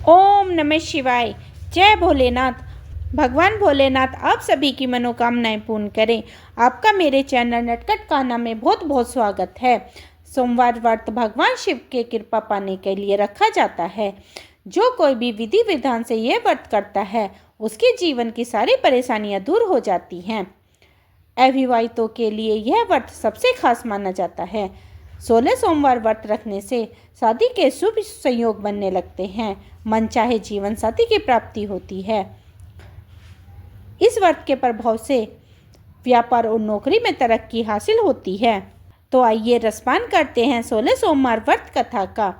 ओम नमः शिवाय। जय भोलेनाथ। भगवान भोलेनाथ आप सभी की मनोकामनाएं पूर्ण करें। आपका मेरे चैनल नटखट कान्हा में बहुत बहुत स्वागत है। सोमवार व्रत भगवान शिव के कृपा पाने के लिए रखा जाता है। जो कोई भी विधि विधान से यह व्रत करता है उसके जीवन की सारी परेशानियां दूर हो जाती हैं। अविवाहितों के लिए यह व्रत सबसे खास माना जाता है। 16 सोमवार व्रत रखने से शादी के शुभ संयोग बनने लगते हैं। मनचाहे जीवन साथी की प्राप्ति होती है। इस व्रत के प्रभाव से व्यापार और नौकरी में तरक्की हासिल होती है। तो आइए रसपान करते हैं 16 सोमवार व्रत कथा का।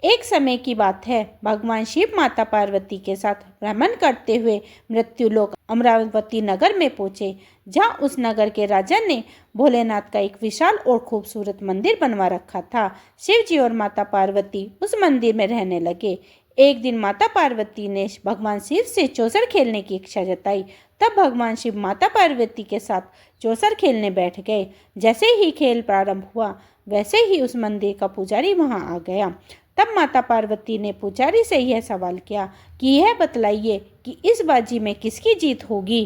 एक समय की बात है, भगवान शिव माता पार्वती के साथ भ्रमण करते हुए मृत्युलोक अमरावती नगर में पहुंचे, जहां उस नगर के राजा ने भोलेनाथ का एक विशाल और खूबसूरत मंदिर बनवा रखा था। शिव जी और माता पार्वती उस मंदिर में रहने लगे। एक दिन माता पार्वती ने भगवान शिव से चौसर खेलने की इच्छा जताई। तब भगवान शिव माता पार्वती के साथ चौसर खेलने बैठ गए। जैसे ही खेल प्रारंभ हुआ वैसे ही उस मंदिर का पुजारी वहां आ गया। तब माता पार्वती ने पुजारी से यह सवाल किया कि यह बतलाइए कि इस बाजी में किसकी जीत होगी।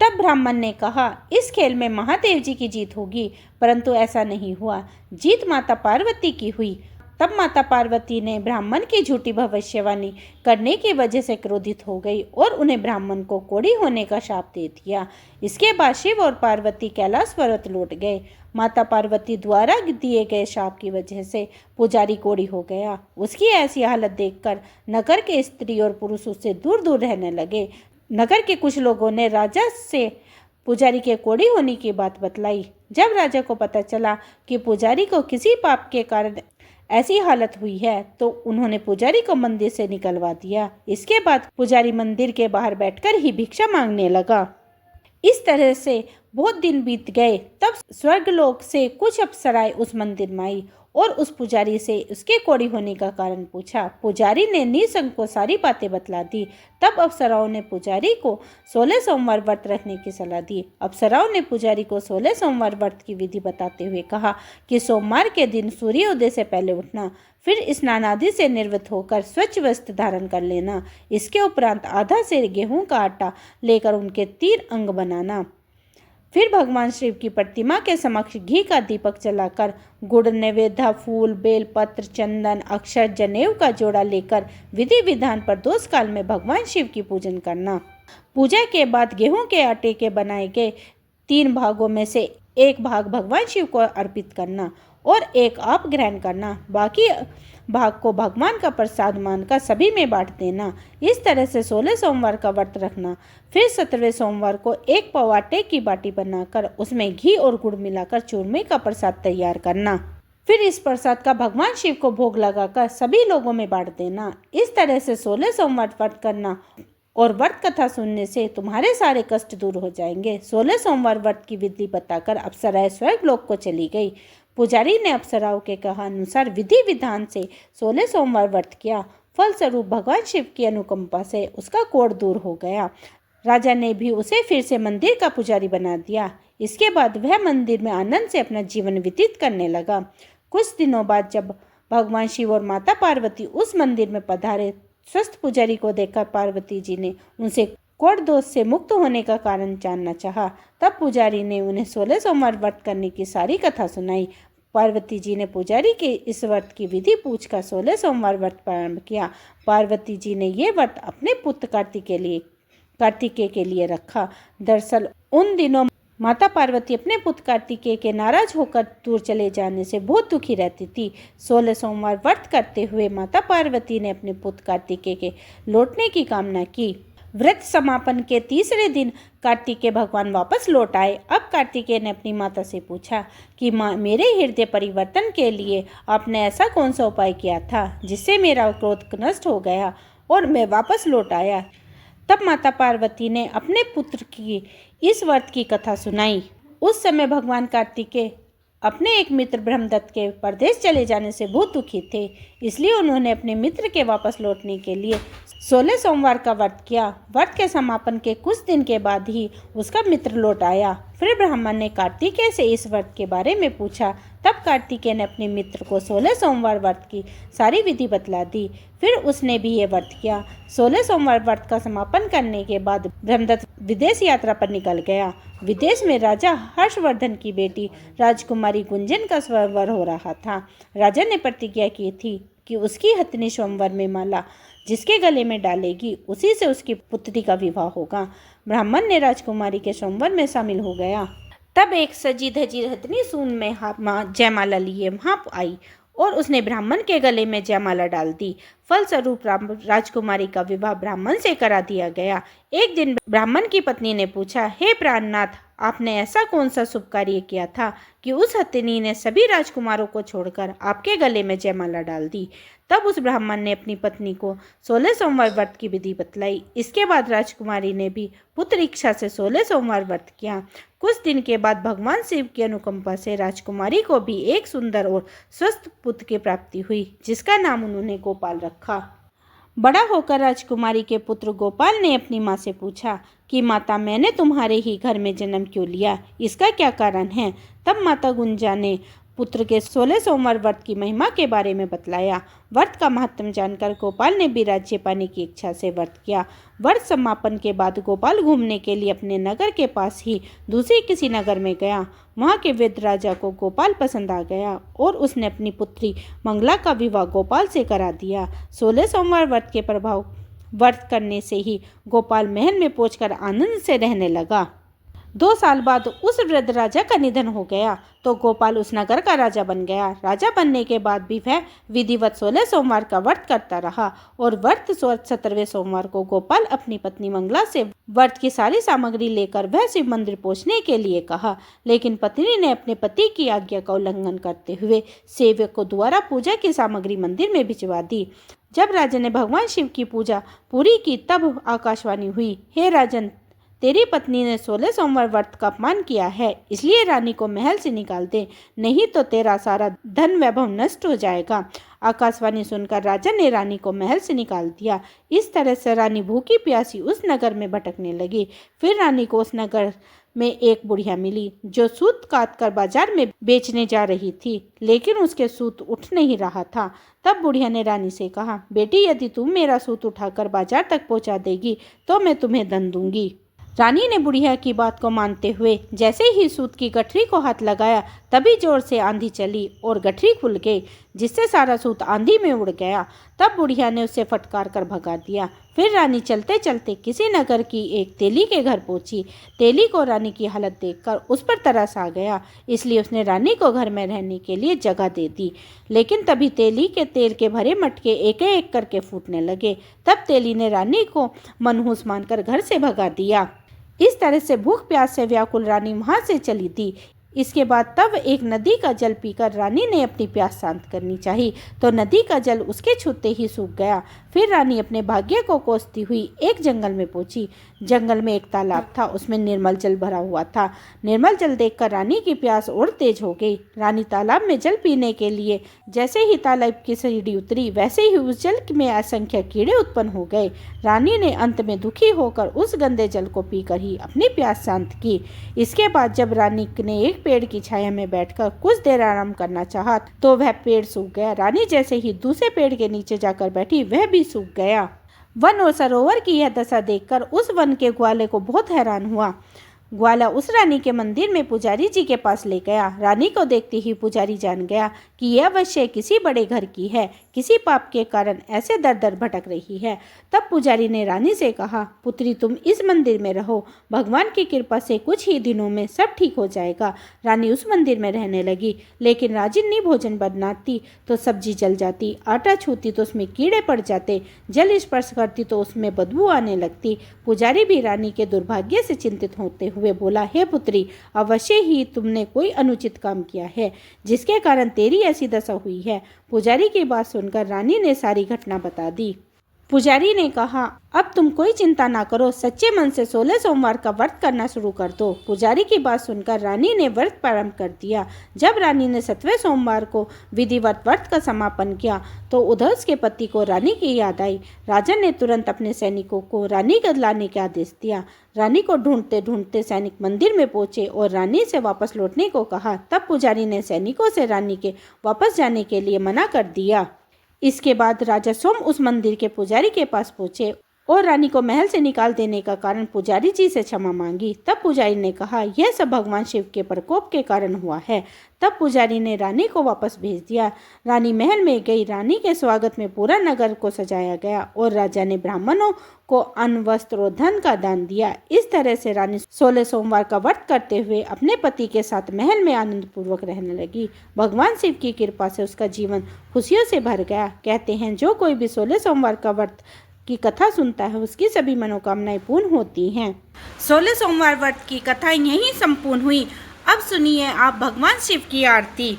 तब ब्राह्मण ने कहा, इस खेल में महादेव जी की जीत होगी, परंतु ऐसा नहीं हुआ। जीत माता पार्वती की हुई। तब माता पार्वती ने ब्राह्मण की झूठी भविष्यवाणी करने की वजह से क्रोधित हो गई और उन्हें ब्राह्मण को कोढ़ी होने का शाप दे दिया। इसके बाद शिव और पार्वती कैलाश पर्वत लौट गए। माता पार्वती द्वारा दिए गए शाप की वजह से पुजारी कोढ़ी हो गया। उसकी ऐसी हालत देखकर नगर के स्त्री और पुरुष उससे दूर दूर रहने लगे। नगर के कुछ लोगों ने राजा से पुजारी के कोढ़ी होने की बात बतलाई। जब राजा को पता चला कि पुजारी को किसी पाप के कारण ऐसी हालत हुई है तो उन्होंने पुजारी को मंदिर से निकलवा दिया। इसके बाद पुजारी मंदिर के बाहर बैठकर ही भिक्षा मांगने लगा। इस तरह से बहुत दिन बीत गए। तब स्वर्गलोक से कुछ अप्सराएं उस मंदिर में आई और उस पुजारी से उसके कोढ़ी होने का कारण पूछा। पुजारी ने निसंग को सारी बातें बतला दी। तब अप्सराओं ने पुजारी को 16 सोमवार व्रत रखने की सलाह दी। अप्सराओं ने पुजारी को 16 सोमवार व्रत की विधि बताते हुए कहा कि सोमवार के दिन सूर्योदय से पहले उठना, फिर स्नान आदि से निवृत्त होकर स्वच्छ वस्त्र धारण कर लेना। इसके उपरांत आधा सेर गेहूं का आटा लेकर उनके 3 अंग बनाना। फिर भगवान शिव की प्रतिमा के समक्ष घी का दीपक जलाकर गुड़, नैवेद्य, फूल, बेलपत्र, चंदन, अक्षर, जनेऊ का जोड़ा लेकर विधि विधान पर दोष काल में भगवान शिव की पूजन करना। पूजा के बाद गेहूं के आटे के बनाए गए 3 भागों में से एक भाग भगवान शिव को अर्पित करना और एक आप ग्रहण करना। बाकी भाग को भगवान का प्रसाद मानकर सभी में बांट देना। इस तरह से 16 सोमवार का व्रत रखना। फिर 17वें सोमवार को एक पाव आटे की बाटी बनाकर उसमें घी और गुड़ मिलाकर चूरमे का प्रसाद तैयार करना। फिर इस प्रसाद का भगवान शिव को भोग लगाकर सभी लोगों में बांट देना। इस तरह से 16 सोमवार व्रत करना और व्रत कथा सुनने से तुम्हारे सारे कष्ट दूर हो जाएंगे। 16 सोमवार व्रत की विधि बताकर अप्सराएं स्वर्गलोक को चली गई। पुजारी ने अप्सराओं के कहा अनुसार विधि विधान से 16 सोमवार व्रत किया। फलस्वरूप भगवान शिव की अनुकंपा से उसका कोढ़ दूर हो गया। राजा ने भी उसे फिर से मंदिर का पुजारी बना दिया। इसके बाद वह मंदिर में आनंद से अपना जीवन व्यतीत करने लगा। कुछ दिनों बाद जब भगवान शिव और माता पार्वती उस मंदिर में पधारे, स्वस्थ पुजारी को देखकर पार्वती जी ने उनसे कोढ़ दोष से मुक्त होने का कारण जानना चाहा। तब पुजारी ने उन्हें 16 सोमवार व्रत करने की सारी कथा सुनाई। पार्वती जी ने पुजारी के इस व्रत की विधि पूछकर 16 सोमवार व्रत प्रारंभ किया। पार्वती जी ने यह व्रत अपने पुत्र कार्तिकेय के लिए रखा। दरअसल उन दिनों माता पार्वती अपने पुत्र कार्तिकेय के नाराज होकर दूर चले जाने से बहुत दुखी रहती थी। 16 सोमवार व्रत करते हुए माता पार्वती ने अपने पुत्र कार्तिकेय के लौटने की कामना की। व्रत समापन के तीसरे दिन कार्तिकेय भगवान वापस लौट आए। अब कार्तिकेय ने अपनी माता से पूछा कि माँ, मेरे हृदय परिवर्तन के लिए आपने ऐसा कौन सा उपाय किया था जिससे मेरा क्रोध नष्ट हो गया और मैं वापस लौट आया। तब माता पार्वती ने अपने पुत्र की इस व्रत की कथा सुनाई। उस समय भगवान कार्तिकेय अपने एक मित्र ब्रह्मदत्त के परदेश चले जाने से बहुत दुखी थे। इसलिए उन्होंने अपने मित्र के वापस लौटने के लिए 16 सोमवार का व्रत किया। व्रत के समापन के कुछ दिन के बाद ही उसका मित्र लौट आया। फिर ब्राह्मण ने कार्तिकेय से इस व्रत के बारे में पूछा। तब कार्तिकेय ने अपने मित्र को 16 सोमवार व्रत की सारी विधि बतला दी। फिर उसने भी ये व्रत किया। 16 सोमवार व्रत का समापन करने के बाद ब्रह्मदत्त विदेश यात्रा पर निकल गया। विदेश में राजा हर्षवर्धन की बेटी राजकुमारी गुंजन का स्वयंवर हो रहा था। राजा ने प्रतिज्ञा की थी कि उसकी हथनी स्वयंवर में माला जिसके गले में डालेगी उसी से उसकी पुत्री का विवाह होगा। ब्राह्मण ने राजकुमारी के स्वयंवर में शामिल हो गया। तब एक सजी धजी हथनी सून में जयमाला लिए वहाँ आई और उसने ब्राह्मण के गले में जयमाला डाल दी। फलस्वरूप राजकुमारी का विवाह ब्राह्मण से करा दिया गया। एक दिन ब्राह्मण की पत्नी ने पूछा, हे प्राणनाथ, आपने ऐसा कौन सा शुभ कार्य किया था कि उस हथिनी ने सभी राजकुमारों को छोड़कर आपके गले में जयमाला डाल दी। तब उस ब्राह्मण ने अपनी पत्नी को 16 सोमवार व्रत की विधि बतलाई। इसके बाद राजकुमारी ने भी पुत्र इच्छा से 16 सोमवार व्रत किया। कुछ दिन के बाद भगवान शिव की अनुकंपा से राजकुमारी को भी एक सुंदर और स्वस्थ पुत्र की प्राप्ति हुई, जिसका नाम उन्होंने गोपाल रखा। बड़ा होकर राजकुमारी के पुत्र गोपाल ने अपनी माँ से पूछा कि माता, मैंने तुम्हारे ही घर में जन्म क्यों लिया, इसका क्या कारण है। तब माता गुंजा ने पुत्र के 16 सोमवार व्रत की महिमा के बारे में बतलाया। व्रत का महत्व जानकर गोपाल ने भी राज्य पाने की इच्छा से व्रत किया। व्रत समापन के बाद गोपाल घूमने के लिए अपने नगर के पास ही दूसरे किसी नगर में गया। वहाँ के वृद्ध राजा को गोपाल पसंद आ गया और उसने अपनी पुत्री मंगला का विवाह गोपाल से करा दिया। 16 सोमवार व्रत के प्रभाव व्रत करने से ही गोपाल महल में पहुंचकर आनंद से रहने लगा। 2 साल बाद उस वृद्ध राजा का निधन हो गया तो गोपाल उस नगर का राजा बन गया। राजा बनने के बाद भी वह विधिवत 16 सोमवार का व्रत करता रहा और व्रत 17वें सोमवार को गोपाल अपनी पत्नी मंगला से व्रत की सारी सामग्री लेकर वह शिव मंदिर पहुंचने के लिए कहा, लेकिन पत्नी ने अपने पति की आज्ञा का उल्लंघन करते हुए सेवक को द्वारा पूजा की सामग्री मंदिर में भिजवा दी। जब राजा ने भगवान शिव की पूजा पूरी की तब आकाशवाणी हुई, हे राजन, तेरी पत्नी ने 16 सोमवार व्रत का अपमान किया है, इसलिए रानी को महल से निकाल दे, नहीं तो तेरा सारा धन वैभव नष्ट हो जाएगा। आकाशवाणी सुनकर राजा ने रानी को महल से निकाल दिया। इस तरह से रानी भूखी प्यासी उस नगर में भटकने लगी। फिर रानी को उस नगर में एक बुढ़िया मिली जो सूत काट कर बाजार में बेचने जा रही थी, लेकिन उसके सूत उठ नहीं रहा था। तब बुढ़िया ने रानी से कहा, बेटी, यदि तुम मेरा सूत उठाकर बाजार तक पहुंचा देगी तो मैं तुम्हें धन दूंगी। रानी ने बुढ़िया की बात को मानते हुए जैसे ही सूत की गठरी को हाथ लगाया तभी जोर से आंधी चली और गठरी खुल गई, जिससे सारा सूत आंधी में उड़ गया। तब बुढ़िया ने उसे फटकार कर भगा दिया। फिर रानी चलते चलते किसी नगर की एक तेली के घर पहुंची। तेली को रानी की हालत देखकर उस पर तरस आ गया, इसलिए उसने रानी को घर में रहने के लिए जगह दे दी। लेकिन तभी तेली के तेल के भरे मटके एक एक करके फूटने लगे। तब तेली ने रानी को मनहूस मानकर घर से भगा दिया। इस तरह से भूख प्यास से व्याकुल रानी वहां से चली थी। इसके बाद तब एक नदी का जल पीकर रानी ने अपनी प्यास शांत करनी चाहिए तो नदी का जल उसके छूते ही सूख गया। फिर रानी अपने भाग्य को कोसती हुई एक जंगल में पहुंची। जंगल में एक तालाब था, उसमें निर्मल जल भरा हुआ था। निर्मल जल देखकर रानी की प्यास और तेज हो गई। रानी तालाब में जल पीने के लिए जैसे ही तालाब की सीढ़ी उतरी वैसे ही उस जल में असंख्य कीड़े उत्पन्न हो गए। रानी ने अंत में दुखी होकर उस गंदे जल को पीकर ही अपनी प्यास शांत की। इसके बाद जब रानी ने एक पेड़ की छाया में बैठकर कुछ देर आराम करना चाहा तो वह पेड़ सूख गया। रानी जैसे ही दूसरे पेड़ के नीचे जाकर बैठी वह भी सूख गया। वन और सरोवर की यह दशा देखकर उस वन के ग्वाले को बहुत हैरान हुआ। ग्वाला उस रानी के मंदिर में पुजारी जी के पास ले गया। रानी को देखते ही पुजारी जान गया कि यह अवश्य किसी बड़े घर की है, किसी पाप के कारण ऐसे दर दर भटक रही है। तब पुजारी ने रानी से कहा, पुत्री, तुम इस मंदिर में रहो, भगवान की कृपा से कुछ ही दिनों में सब ठीक हो जाएगा। रानी उस मंदिर में रहने लगी, लेकिन राजिनी भोजन बनाती तो सब्जी जल जाती, आटा छूती तो उसमें कीड़े पड़ जाते, जल स्पर्श करती तो उसमें बदबू आने लगती। पुजारी भी रानी के दुर्भाग्य से चिंतित होते हुए बोला, हे पुत्री, अवश्य ही तुमने कोई अनुचित काम किया है जिसके कारण तेरी ऐसी दशा हुई है। पुजारी की बात सुनकर रानी ने सारी घटना बता दी। पुजारी ने कहा, अब तुम कोई चिंता ना करो, सच्चे मन से 16 सोमवार का व्रत करना शुरू कर दो। पुजारी की बात सुनकर रानी ने व्रत प्रारंभ कर दिया। जब रानी ने 7वें सोमवार को विधिवत व्रत का समापन किया तो उधर उसके पति को रानी की याद आई। राजा ने तुरंत अपने सैनिकों को रानी को लाने का आदेश दिया। रानी को ढूंढते ढूंढते सैनिक मंदिर में पहुंचे और रानी से वापस लौटने को कहा। तब पुजारी ने सैनिकों से रानी के वापस जाने के लिए मना कर दिया। इसके बाद राजा सोम उस मंदिर के पुजारी के पास पहुंचे और रानी को महल से निकाल देने का कारण पुजारी जी से क्षमा मांगी। तब पुजारी ने कहा, यह सब भगवान शिव के प्रकोप के कारण हुआ है। तब पुजारी ने रानी को वापस भेज दिया। रानी महल में गई। रानी के स्वागत में पूरा नगर को सजाया गया और राजा ने ब्राह्मणों को अन्न, वस्त्र और धन का दान दिया। इस तरह से रानी 16 सोमवार का व्रत करते हुए अपने पति के साथ महल में आनंद पूर्वक रहने लगी। भगवान शिव की कृपा से उसका जीवन खुशियों से भर गया। कहते हैं, जो कोई भी 16 सोमवार का व्रत की कथा सुनता है उसकी सभी मनोकामनाएं पूर्ण होती हैं। 16 सोमवार व्रत की कथा यहीं संपूर्ण हुई। अब सुनिए आप भगवान शिव की आरती।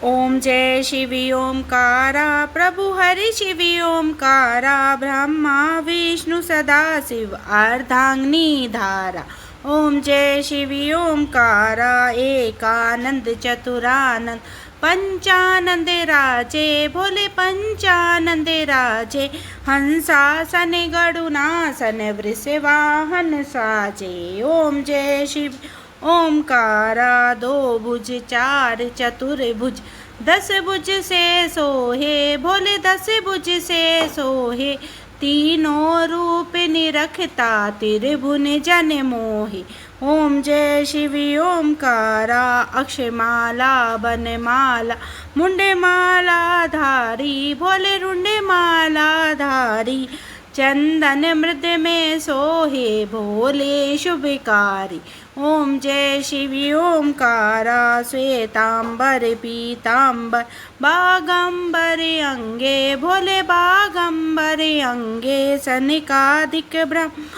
ओम जय शिवी ओमकारा, प्रभु हरि शिवी ओमकारा, ब्रह्मा विष्णु सदा शिव अर्धांगिनी धारा। ओम जय शिवी ओमकारा, एकानंद चतुरानंद पंचानंद राजे, भोले पंचानंद राजे, हंसासन गरुणासन वृषवाहन साजे। ओम जय शिव ओमकारा, दो भुज चार चतुर्भुज, 10 भुज से सोहे, भोले 10 भुज से सोहे, तीनों रूप निरखता त्रिभुवन जन मोहे। ओम जय शिवी ओमकारा, अक्षमाला बनमाला मुंडे माला धारी, भोले रुंडे माला धारी, चंदन मृद में सोहे, भोले शुभकारी। ओम जय शिवी ओमकारा, श्वेतांबर पीतांबर बागंबर अंगे, भोले बागंबर अंगे, सनकादिक ब्रह्म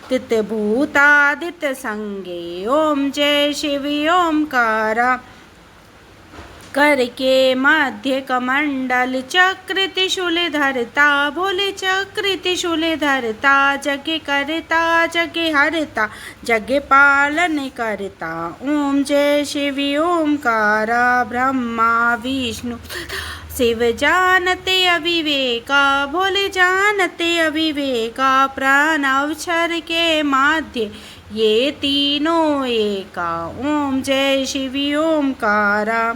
तित भूतादित संगे। ओम जय शिवी ओमकारा, करके मध्य कमंडल चक्र त्रिशूल धरता, भोले चक्र त्रिशूल धरता, जग करता जग हरता, जग पालन करता। ओम जय शिवी ओमकारा, ब्रह्मा विष्णु शिव जानते अविवेका, भोले जानते अविवेका, प्राण अवक्षर के माध्य ये तीनों एका। ओम जय शिवी ओमकारा,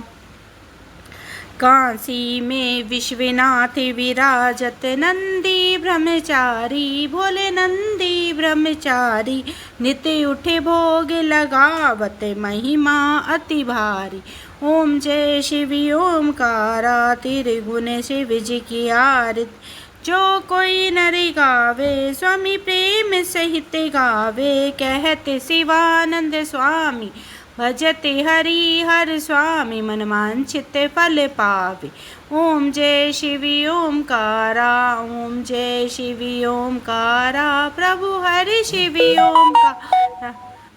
काशी में विश्वनाथ विराजत, नंदी ब्रह्मचारी, भोले नंदी ब्रह्मचारी, नित्य उठे भोग लगावत, महिमा अति भारी। ओम जय शिवी ओमकारा, त्रिगुण शिव जी की आरती, जो कोई नर गावे, स्वामी प्रेम सहित गावे, कहते शिवानंद स्वामी, भजते हरि हर स्वामी, मन वांछित फल पावे। ओम जय शिवी ओमकारा, ओम जय शिवी ओमकारा, प्रभु हरि शिवी ओमकारा,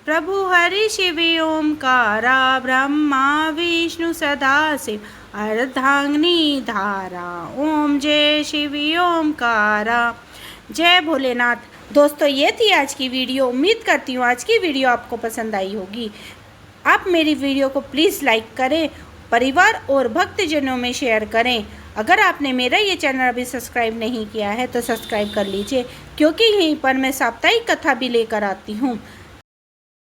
प्रभु हरि शिवी ओमकारा, ब्रह्मा विष्णु सदा शिव अर्धांगिनी धारा। ओम जय शिवी ओमकारा। जय भोलेनाथ। दोस्तों, ये थी आज की वीडियो। उम्मीद करती हूँ आज की वीडियो आपको पसंद आई होगी। आप मेरी वीडियो को प्लीज़ लाइक करें, परिवार और भक्तजनों में शेयर करें। अगर आपने मेरा ये चैनल अभी सब्सक्राइब नहीं किया है तो सब्सक्राइब कर लीजिए, क्योंकि यहीं पर मैं साप्ताहिक कथा भी लेकर आती हूँ।